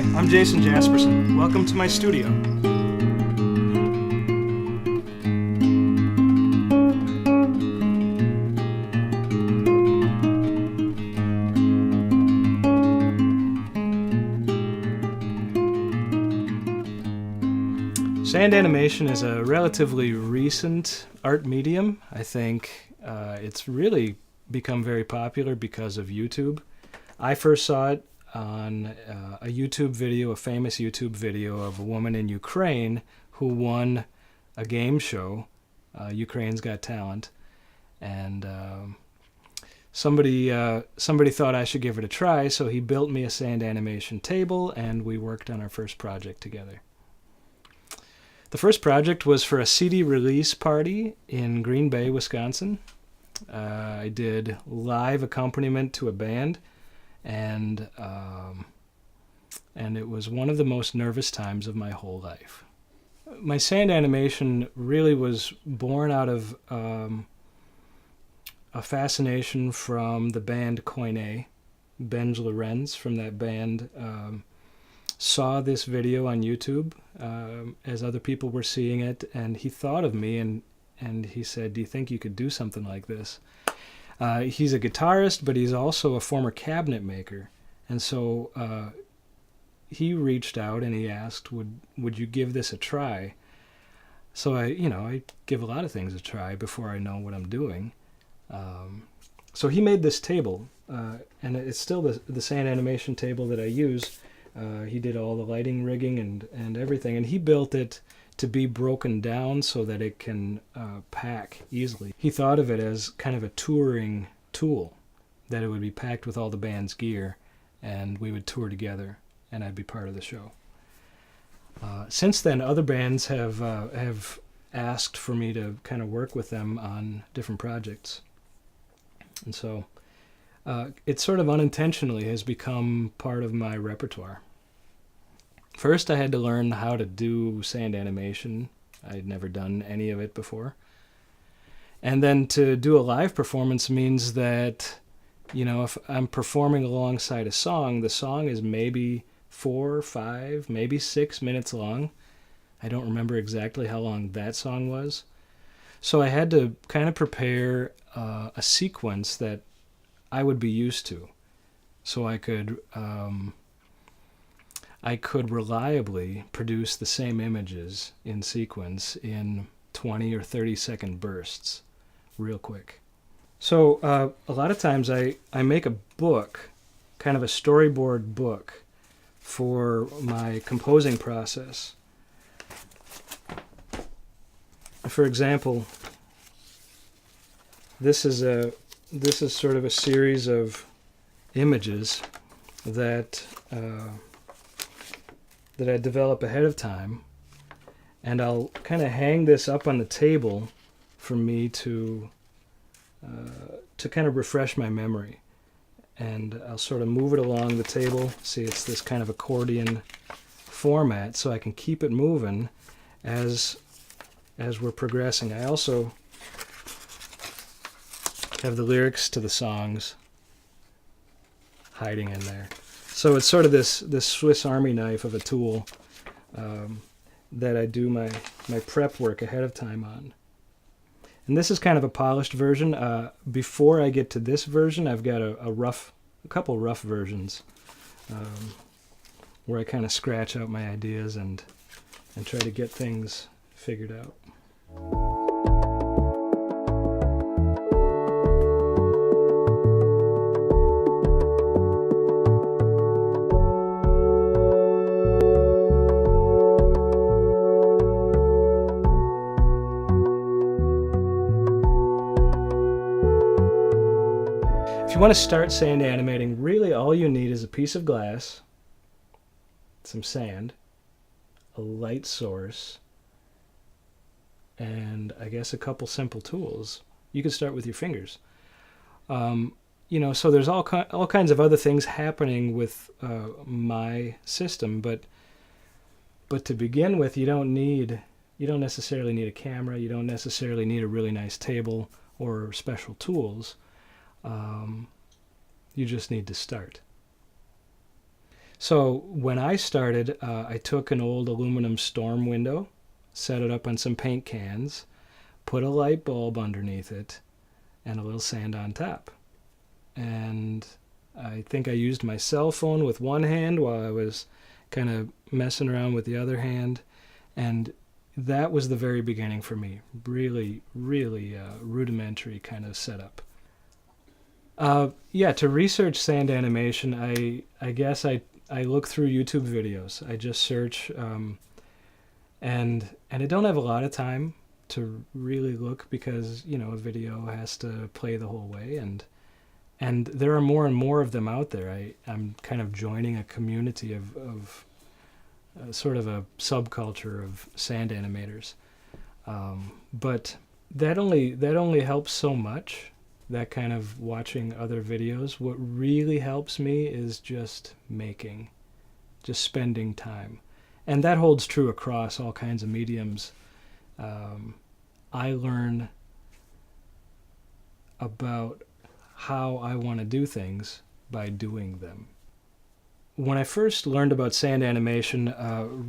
Hi, I'm Jason Jaspersen. Welcome to my studio. Sand animation is a relatively recent art medium. I think it's really become very popular because of YouTube. I first saw it on a YouTube video, a famous YouTube video of a woman in Ukraine who won a game show, Ukraine's Got Talent, and somebody thought I should give it a try, so he built me a sand animation table, and we worked on our first project together. The first project was for a CD release party in Green Bay, Wisconsin. I did live accompaniment to a band, and it was one of the most nervous times of my whole life. My sand animation really was born out of a fascination from the band Koine. Benj Lorenz from that band saw this video on YouTube as other people were seeing it, and he thought of me, and he said, "Do you think you could do something like this?" He's a guitarist, but he's also a former cabinet maker, and so he reached out and he asked, "Would you give this a try?" So I give a lot of things a try before I know what I'm doing. So he made this table, and it's still the sand animation table that I use. He did all the lighting rigging and everything, and he built it to be broken down so that it can pack easily. He thought of it as kind of a touring tool, that it would be packed with all the band's gear, and we would tour together, and I'd be part of the show. Since then, other bands have asked for me to kind of work with them on different projects, and so it sort of unintentionally has become part of my repertoire. First, I had to learn how to do sand animation. I had never done any of it before. And then to do a live performance means that, if I'm performing alongside a song, the song is maybe 4, 5, maybe 6 minutes long. I don't remember exactly how long that song was. So I had to kind of prepare a sequence that I would be used to, so I could reliably produce the same images in sequence in 20 or 30 second bursts real quick. So a lot of times I make a book, kind of a storyboard book for my composing process. For example, this is sort of a series of images that I develop ahead of time, and I'll kind of hang this up on the table for me to kind of refresh my memory. And I'll sort of move it along the table. See, it's this kind of accordion format, so I can keep it moving as we're progressing. I also have the lyrics to the songs hiding in there. So it's sort of this Swiss Army knife of a tool that I do my prep work ahead of time on. And this is kind of a polished version. Before I get to this version, I've got a couple rough versions where I kind of scratch out my ideas and try to get things figured out. If you want to start sand animating, really all you need is a piece of glass, some sand, a light source, and I guess a couple simple tools. You can start with your fingers. So there's all kinds of other things happening with my system, but to begin with, you don't necessarily need a camera. You don't necessarily need a really nice table or special tools. You just need to start. So when I started, I took an old aluminum storm window, set it up on some paint cans, put a light bulb underneath it, and a little sand on top. And I think I used my cell phone with one hand while I was kind of messing around with the other hand. And that was the very beginning for me. Really, really rudimentary kind of setup. Yeah, to research sand animation, I guess I look through YouTube videos. I just search, and I don't have a lot of time to really look because, you know, a video has to play the whole way, and there are more and more of them out there. I'm kind of joining a community of sort of a subculture of sand animators, but that only helps so much. That kind of watching other videos. What really helps me is just making, just spending time, and that holds true across all kinds of mediums. I learn about how I want to do things by doing them. When I first learned about sand animation,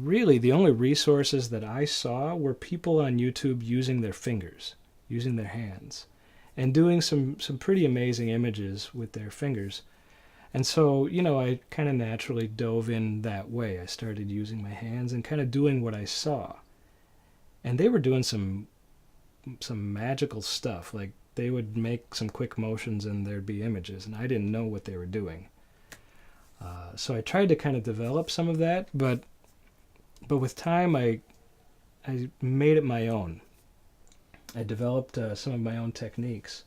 really the only resources that I saw were people on YouTube using their fingers, using their hands, and doing some pretty amazing images with their fingers. And so, you know, I kind of naturally dove in that way. I started using my hands and kind of doing what I saw. And they were doing some magical stuff. Like, they would make some quick motions and there'd be images, and I didn't know what they were doing. So I tried to kind of develop some of that, but with time I made it my own. I developed some of my own techniques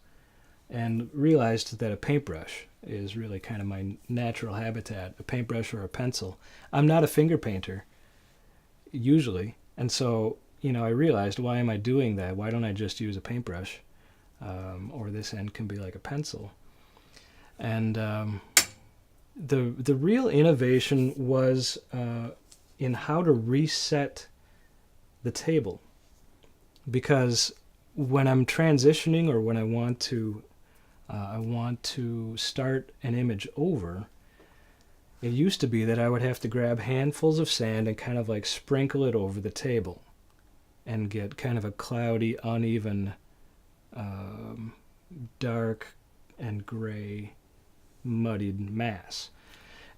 and realized that a paintbrush is really kind of my natural habitat, a paintbrush or a pencil. I'm not a finger painter, usually, and so, you know, I realized, why am I doing that? Why don't I just use a paintbrush? Or this end can be like a pencil. And the real innovation was in how to reset the table, because when I'm transitioning or when I want to start an image over, it used to be that I would have to grab handfuls of sand and kind of like sprinkle it over the table and get kind of a cloudy, uneven, dark and gray, muddied mass.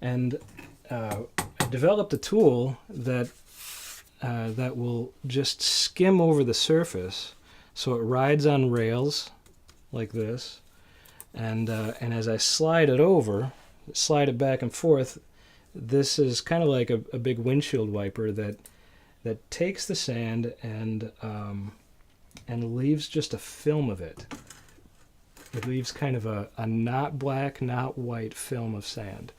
And I developed a tool that will just skim over the surface. So it rides on rails like this, and as I slide it over, slide it back and forth, this is kind of like a big windshield wiper that takes the sand and leaves just a film of it. It leaves kind of a not black, not white film of sand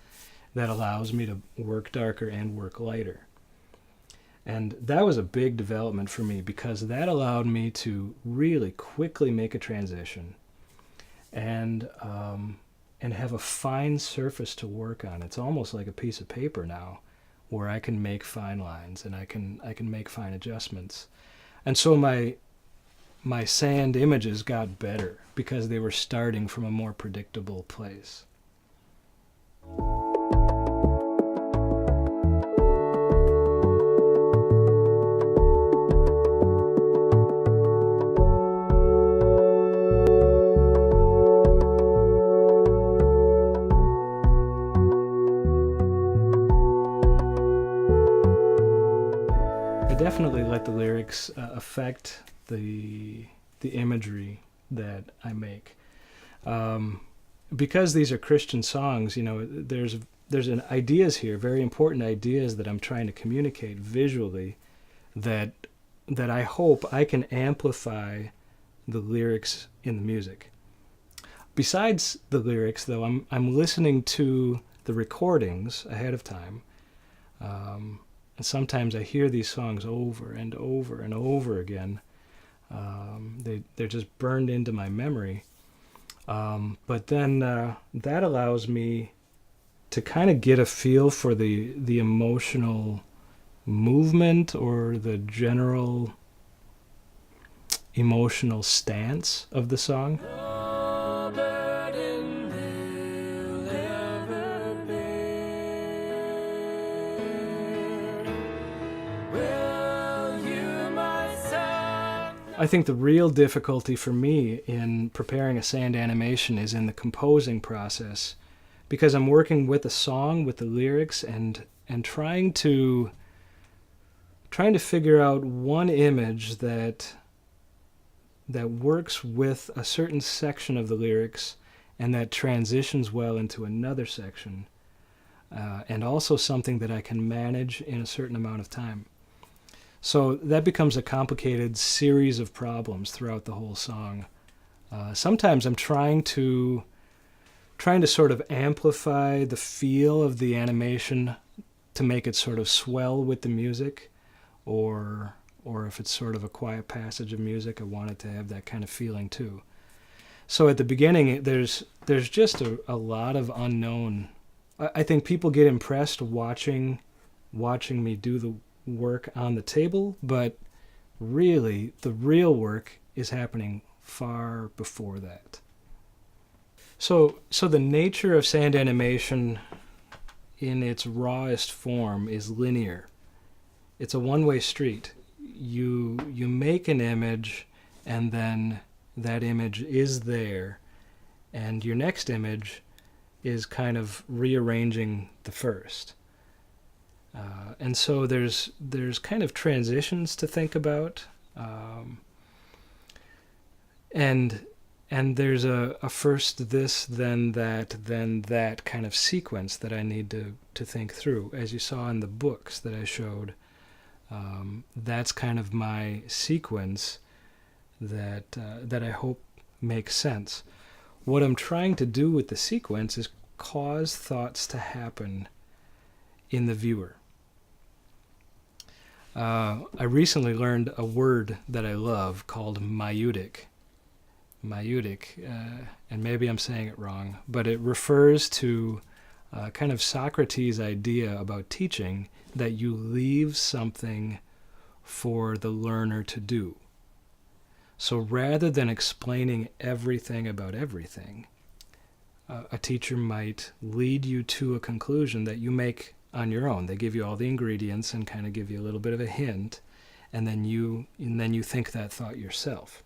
that allows me to work darker and work lighter. And that was a big development for me, because that allowed me to really quickly make a transition and have a fine surface to work on. It's almost like a piece of paper now, where I can make fine lines and I can make fine adjustments. And so my sand images got better because they were starting from a more predictable place. Definitely let the lyrics affect the imagery that I make. Because these are Christian songs, you know, there's ideas here, very important ideas that I'm trying to communicate visually, that I hope I can amplify the lyrics in the music. Besides the lyrics, though, I'm listening to the recordings ahead of time. And sometimes I hear these songs over and over and over again. They're just burned into my memory. But then that allows me to kind of get a feel for the emotional movement or the general emotional stance of the song. I think the real difficulty for me in preparing a sand animation is in the composing process, because I'm working with a song, with the lyrics, and trying to figure out one image that works with a certain section of the lyrics and that transitions well into another section, and also something that I can manage in a certain amount of time. So that becomes a complicated series of problems throughout the whole song. Sometimes I'm trying to sort of amplify the feel of the animation to make it sort of swell with the music, or if it's sort of a quiet passage of music, I want it to have that kind of feeling too. So at the beginning, there's just a lot of unknown. I think people get impressed watching me do the work on the table, but really the real work is happening far before that. So the nature of sand animation in its rawest form is linear. It's a one-way street. You make an image, and then that image is there, and your next image is kind of rearranging the first. And so there's kind of transitions to think about, and there's a first this, then that kind of sequence that I need to think through. As you saw in the books that I showed, that's kind of my sequence that I hope makes sense. What I'm trying to do with the sequence is cause thoughts to happen in the viewer. I recently learned a word that I love called maieutic. And maybe I'm saying it wrong, but it refers to kind of Socrates' idea about teaching, that you leave something for the learner to do. So rather than explaining everything about everything, a teacher might lead you to a conclusion that you make on your own. They give you all the ingredients and kind of give you a little bit of a hint, and then you think that thought yourself.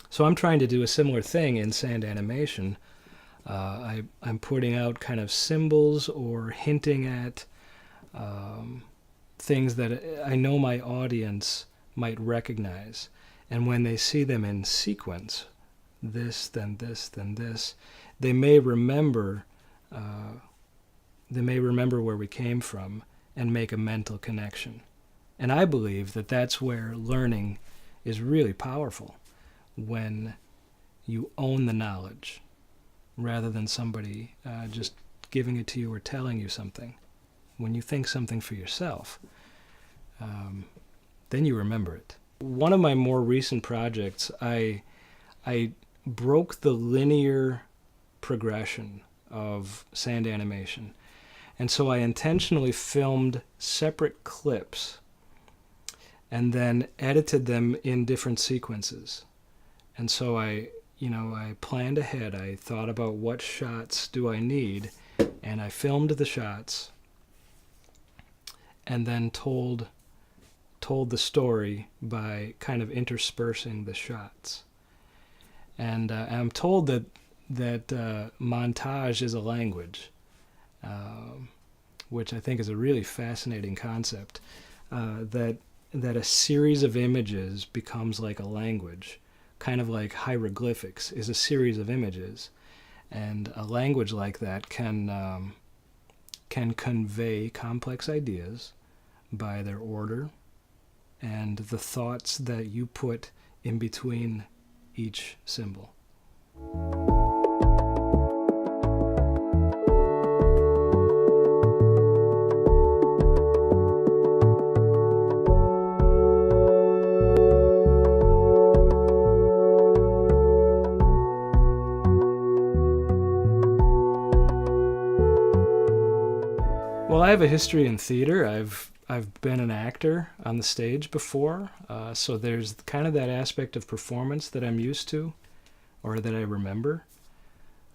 So I'm trying to do a similar thing in sand animation. I'm putting out kind of symbols or hinting at things that I know my audience might recognize. And when they see them in sequence, this, then this, then this, they may remember where we came from and make a mental connection. And I believe that that's where learning is really powerful, when you own the knowledge rather than somebody just giving it to you or telling you something. When you think something for yourself, then you remember it. One of my more recent projects, I broke the linear progression of sand animation. And so I intentionally filmed separate clips and then edited them in different sequences. And so I planned ahead. I thought about what shots do I need, and I filmed the shots and then told the story by kind of interspersing the shots. And I'm told that montage is a language, which I think is a really fascinating concept, that a series of images becomes like a language, kind of like hieroglyphics is a series of images. And a language like that can convey complex ideas by their order and the thoughts that you put in between each symbol. Well, I have a history in theater. I've been an actor on the stage before, so there's kind of that aspect of performance that I'm used to, or that I remember.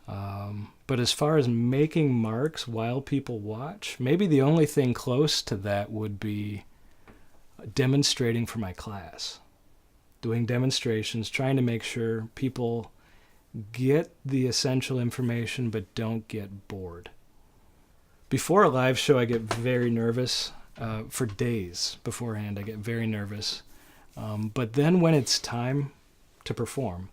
But as far as making marks while people watch, maybe the only thing close to that would be demonstrating for my class. doing demonstrations, trying to make sure people get the essential information but don't get bored. Before a live show, I get very nervous. For days beforehand, I get very nervous. But then when it's time to perform,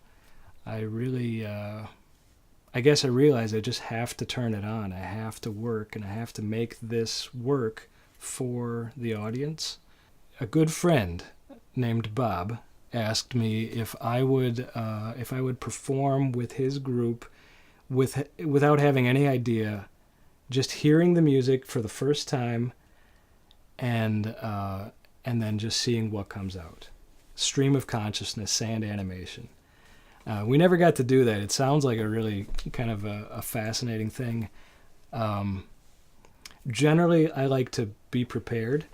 I really, I guess I realize I just have to turn it on. I have to work, and I have to make this work for the audience. A good friend named Bob asked me if I would perform with his group without having any idea, just hearing the music for the first time, and then just seeing what comes out. Stream of consciousness, sand animation. We never got to do that. It sounds like a really kind of a fascinating thing. Generally, I like to be prepared,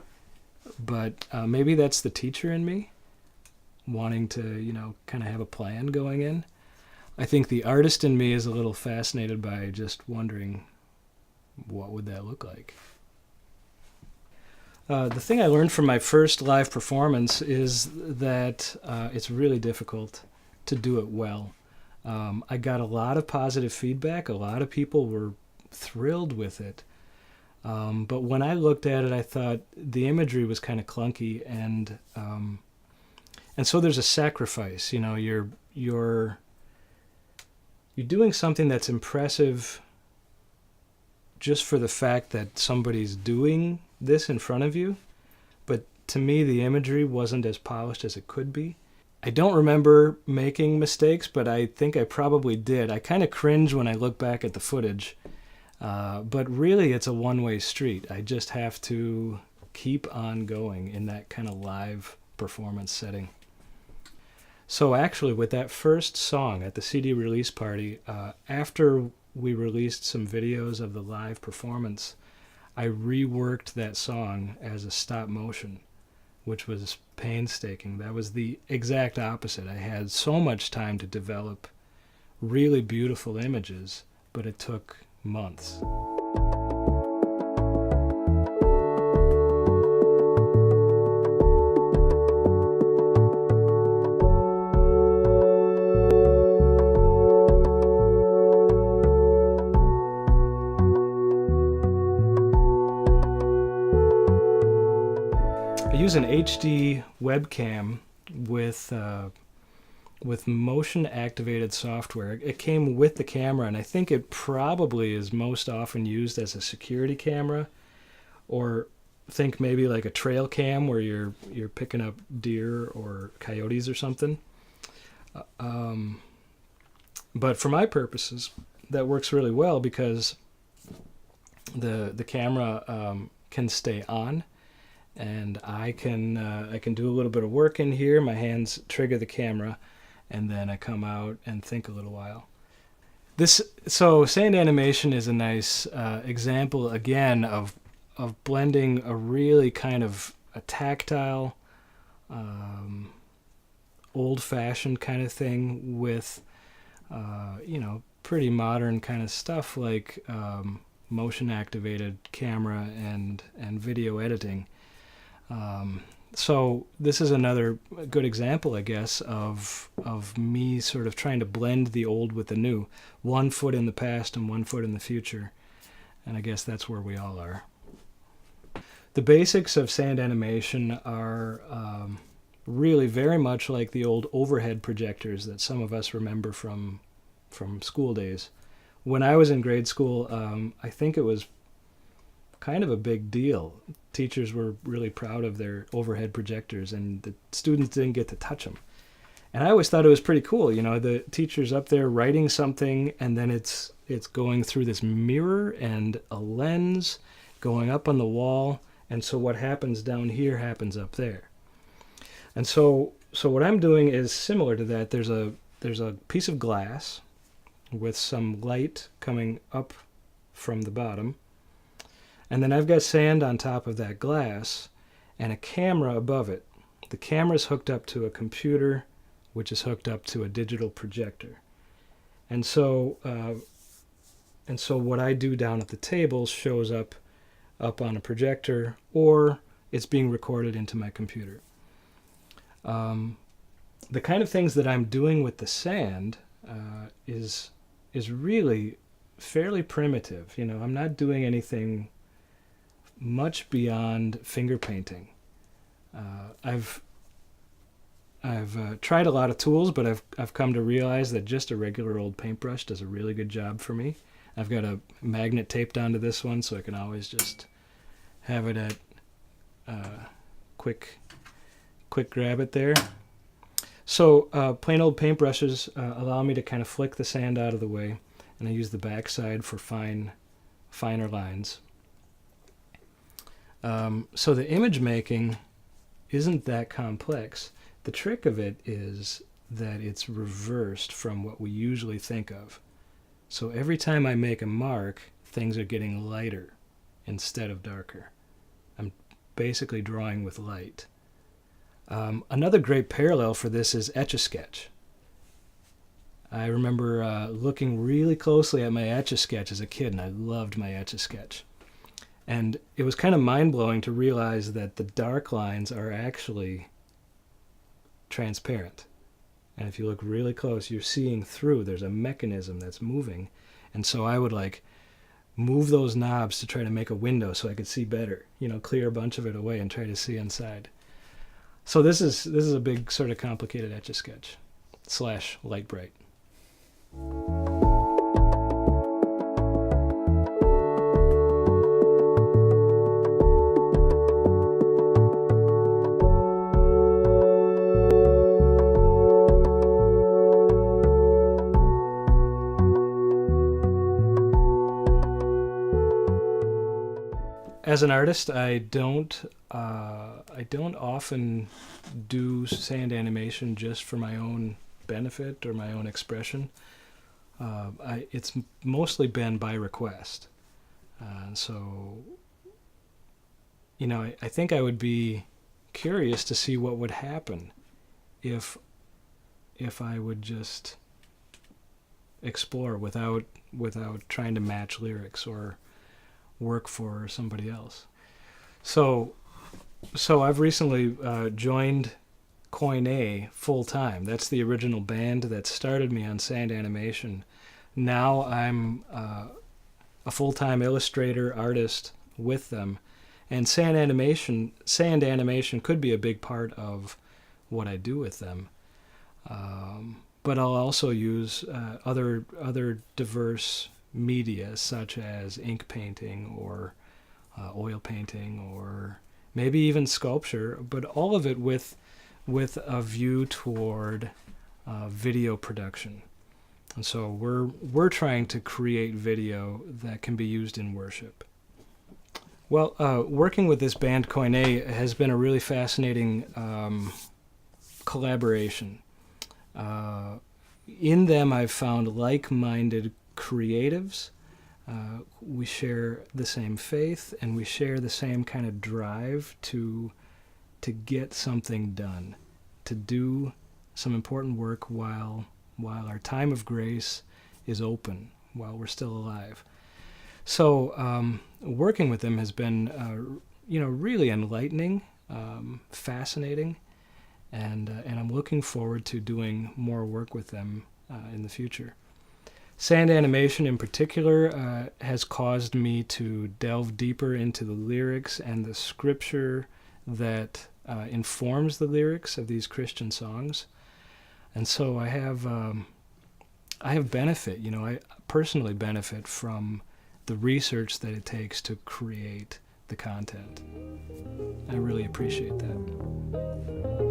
but maybe that's the teacher in me, wanting to, kind of have a plan going in. I think the artist in me is a little fascinated by just wondering, what would that look like? The thing I learned from my first live performance is that it's really difficult to do it well. I got a lot of positive feedback. A lot of people were thrilled with it. But when I looked at it, I thought the imagery was kind of clunky, and so there's a sacrifice. You're doing something that's impressive just for the fact that somebody's doing this in front of you, but to me the imagery wasn't as polished as it could be. I don't remember making mistakes, but I think I probably did. I kind of cringe when I look back at the footage, but really it's a one-way street. I just have to keep on going in that kind of live performance setting. So actually, with that first song at the CD release party, after we released some videos of the live performance, I reworked that song as a stop motion, which was painstaking. That was the exact opposite. I had so much time to develop really beautiful images, but it took months. I use an HD webcam with motion activated software. It came with the camera, and I think it probably is most often used as a security camera, or think maybe like a trail cam where you're picking up deer or coyotes or something. But for my purposes, that works really well because the camera can stay on. And I can do a little bit of work in here. My hands trigger the camera, and then I come out and think a little while. So sand animation is a nice example again of blending a really kind of a tactile, old-fashioned kind of thing with pretty modern kind of stuff like motion-activated camera and video editing. So this is another good example, I guess, of me sort of trying to blend the old with the new. 1 foot in the past and 1 foot in the future. And I guess that's where we all are. The basics of sand animation are really very much like the old overhead projectors that some of us remember from school days. When I was in grade school, I think it was kind of a big deal. Teachers were really proud of their overhead projectors, and the students didn't get to touch them. And I always thought it was pretty cool. The teacher's up there writing something, and then it's going through this mirror and a lens going up on the wall, and so what happens down here happens up there. And so what I'm doing is similar to that. There's a piece of glass with some light coming up from the bottom. And then I've got sand on top of that glass and a camera above it. The camera's hooked up to a computer, which is hooked up to a digital projector. And so what I do down at the table shows up on a projector, or it's being recorded into my computer. the kind of things that I'm doing with the sand is really fairly primitive. You know, I'm not doing anything much beyond finger painting. I've tried a lot of tools, but I've come to realize that just a regular old paintbrush does a really good job for me. I've got a magnet taped onto this one, so I can always just have it at quick grab it there. So plain old paintbrushes allow me to kind of flick the sand out of the way, and I use the backside for finer lines. So the image making isn't that complex. The trick of it is that it's reversed from what we usually think of. So every time I make a mark, things are getting lighter instead of darker. I'm basically drawing with light. Another great parallel for this is Etch-a-Sketch. I remember looking really closely at my Etch-a-Sketch as a kid, and I loved my Etch-a-Sketch. And it was kind of mind-blowing to realize that the dark lines are actually transparent. And if you look really close, you're seeing through. There's a mechanism that's moving. And so I would like move those knobs to try to make a window so I could see better, you know, clear a bunch of it away and try to see inside. So this is a big sort of complicated Etch-a-Sketch / light bright. As an artist, I don't often do sand animation just for my own benefit or my own expression. It's mostly been by request. So, you know, I think I would be curious to see what would happen if I would just explore without trying to match lyrics or work for somebody else. So I've recently joined Koine full time. That's the original band that started me on sand animation. Now I'm a full-time illustrator artist with them, and sand animation could be a big part of what I do with them. But I'll also use other diverse media, such as ink painting or oil painting or maybe even sculpture, but all of it with a view toward video production. And so we're trying to create video that can be used in worship. Well, working with this band Koine has been a really fascinating collaboration. In them, I've found like-minded creatives. We share the same faith, and we share the same kind of drive to get something done, to do some important work while our time of grace is open, while we're still alive. So working with them has been really enlightening, fascinating, and I'm looking forward to doing more work with them in the future. Sand animation in particular has caused me to delve deeper into the lyrics and the scripture that informs the lyrics of these Christian songs. And so I have benefit, I personally benefit from the research that it takes to create the content. I really appreciate that.